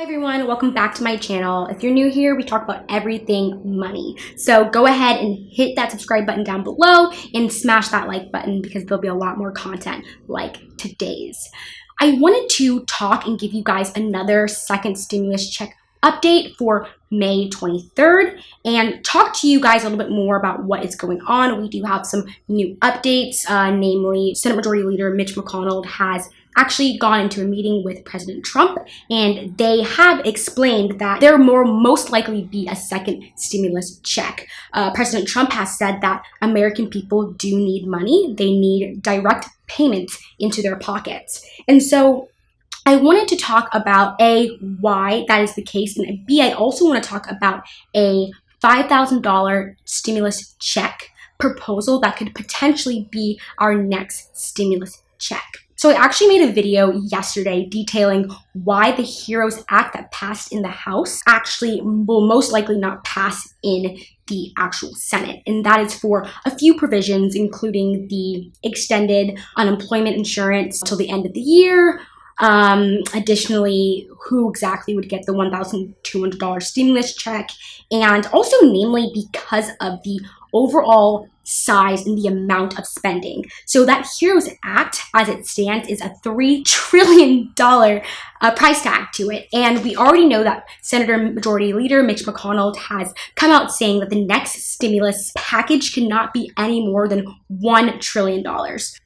Everyone, welcome back to my channel. If you're new here, we talk about everything money. So go ahead and hit that subscribe button down below and smash that like button because there'll be a lot more content like today's. I wanted to talk and give you guys another second stimulus check update for May 23rd and talk to you guys a little bit more about what is going on. We do have some new updates, namely Senate Majority Leader Mitch McConnell has actually gone into a meeting with President Trump, and they have explained that there will most likely be a second stimulus check. President Trump has said that American people do need money. They need direct payments into their pockets. And so I wanted to talk about A, why that is the case, and B, I also want to talk about a $5,000 stimulus check proposal that could potentially be our next stimulus check. So I actually made a video yesterday detailing why the HEROES Act that passed in the House actually will most likely not pass in the actual Senate. And that is for a few provisions, including the extended unemployment insurance till the end of the year. Additionally, who exactly would get the $1,200 stimulus check, and also namely because of the overall size and the amount of spending. So that HEROES Act, as it stands, is a $3 trillion price tag to it. And we already know that Senator Majority Leader Mitch McConnell has come out saying that the next stimulus package cannot be any more than $1 trillion.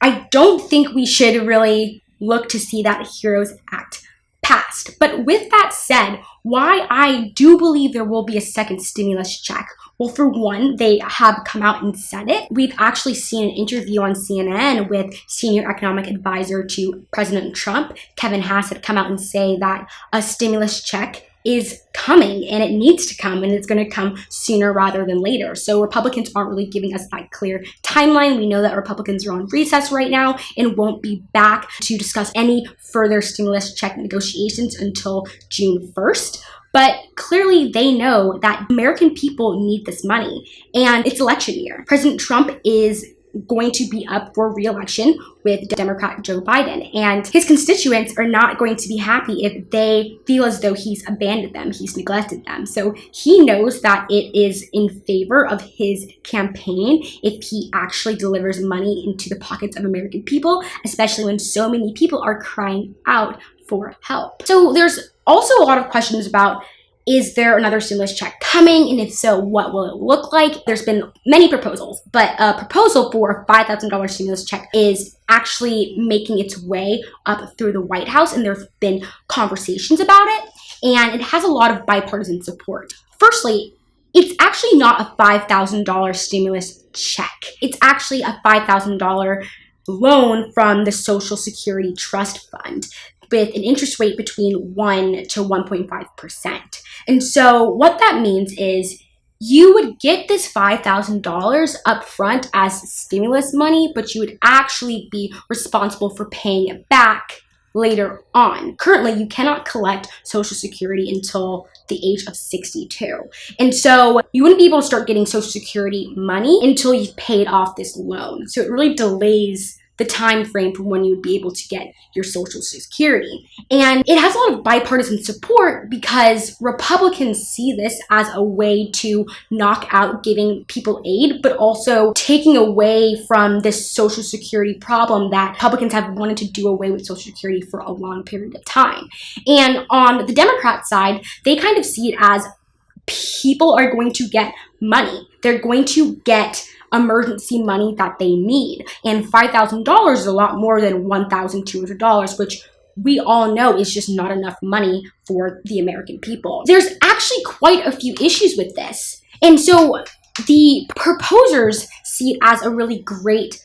I don't think we should really look to see that HEROES Act passed. But with that said, why I do believe there will be a second stimulus check. Well, for one, they have come out and said it. We've actually seen an interview on CNN with senior economic advisor to President Trump, Kevin Hass, had come out and say that a stimulus check is coming and it needs to come, and it's going to come sooner rather than later. So Republicans aren't really giving us that clear timeline. We know that Republicans are on recess right now and won't be back to discuss any further stimulus check negotiations until June 1st. But clearly they know that American people need this money, and it's election year. President Trump is going to be up for re-election with Democrat Joe Biden, and his constituents are not going to be happy if they feel as though he's abandoned them, he's neglected them. So he knows that it is in favor of his campaign if he actually delivers money into the pockets of American people, especially when so many people are crying out for help. So there's also a lot of questions about, is there another stimulus check coming? And if so, what will it look like? There's been many proposals, but a proposal for a $5,000 stimulus check is actually making its way up through the White House, and there have been conversations about it, and it has a lot of bipartisan support. Firstly, it's actually not a $5,000 stimulus check. It's actually a $5,000 loan from the Social Security Trust Fund, with an interest rate between 1 to 1.5%. And so what that means is you would get this $5,000 up front as stimulus money, but you would actually be responsible for paying it back later on. Currently, you cannot collect Social Security until the age of 62. And so you wouldn't be able to start getting Social Security money until you've paid off this loan. So it really delays the time frame from when you would be able to get your Social Security. And it has a lot of bipartisan support because Republicans see this as a way to knock out giving people aid, but also taking away from this Social Security problem that Republicans have wanted to do away with Social Security for a long period of time. And on the Democrat side, they kind of see it as people are going to get money. They're going to get emergency money that they need. And $5,000 is a lot more than $1,200, which we all know is just not enough money for the American people. There's actually quite a few issues with this. And so the proposers see it as a really great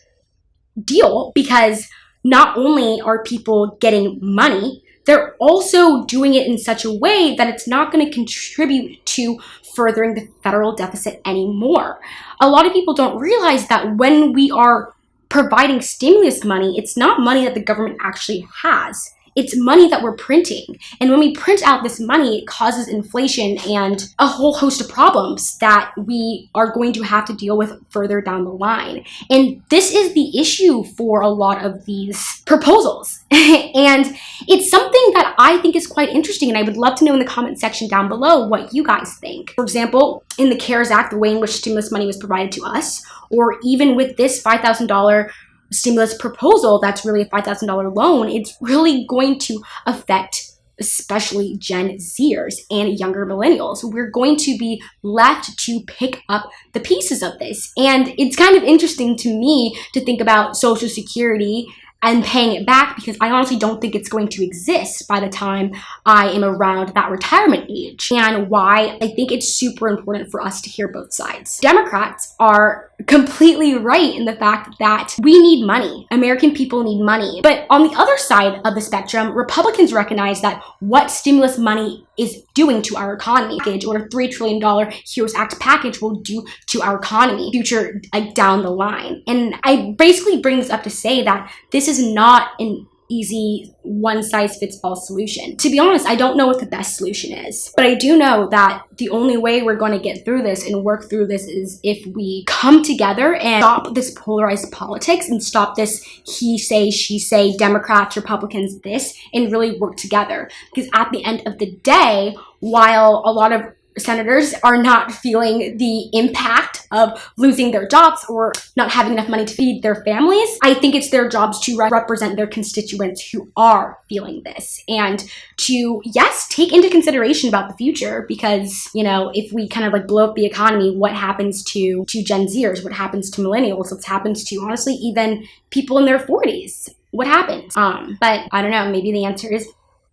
deal because not only are people getting money, they're also doing it in such a way that it's not going to contribute to furthering the federal deficit anymore. A lot of people don't realize that when we are providing stimulus money, it's not money that the government actually has. It's money that we're printing. And when we print out this money, it causes inflation and a whole host of problems that we are going to have to deal with further down the line. And this is the issue for a lot of these proposals. And it's something that I think is quite interesting, and I would love to know in the comment section down below what you guys think. For example, in the CARES Act, the way in which stimulus money was provided to us, or even with this $5,000 stimulus proposal that's really a $5,000 loan, it's really going to affect especially Gen Zers and younger millennials. We're going to be left to pick up the pieces of this. And it's kind of interesting to me to think about Social Security and paying it back, because I honestly don't think it's going to exist by the time I am around that retirement age. And why I think it's super important for us to hear both sides. Democrats are completely right in the fact that we need money. American people need money. But on the other side of the spectrum, Republicans recognize that what stimulus money is doing to our economy, or a $3 trillion HEROES Act package will do to our economy, future down the line. And I basically bring this up to say that this is not an easy one-size-fits-all solution. To be honest, I don't know what the best solution is, but I do know that the only way we're going to get through this and work through this is if we come together and stop this polarized politics and stop this he say, she say, Democrats, Republicans, this, and really work together. Because at the end of the day, while a lot of senators are not feeling the impact of losing their jobs or not having enough money to feed their families, I think it's their jobs to represent their constituents who are feeling this, and to, yes, take into consideration about the future, because, you know, if we kind of like blow up the economy, what happens to Gen Zers? What happens to millennials? What happens to, honestly, even people in their 40s? What happens? But I don't know, maybe the answer is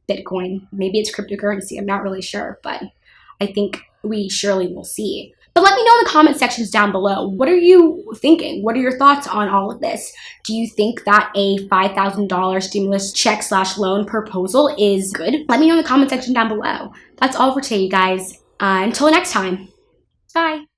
Bitcoin. Maybe it's cryptocurrency. I'm not really sure, but I think we surely will see. But let me know in the comment sections down below. What are you thinking? What are your thoughts on all of this? Do you think that a $5,000 stimulus check/loan proposal is good? Let me know in the comment section down below. That's all for today, you guys. Until next time. Bye.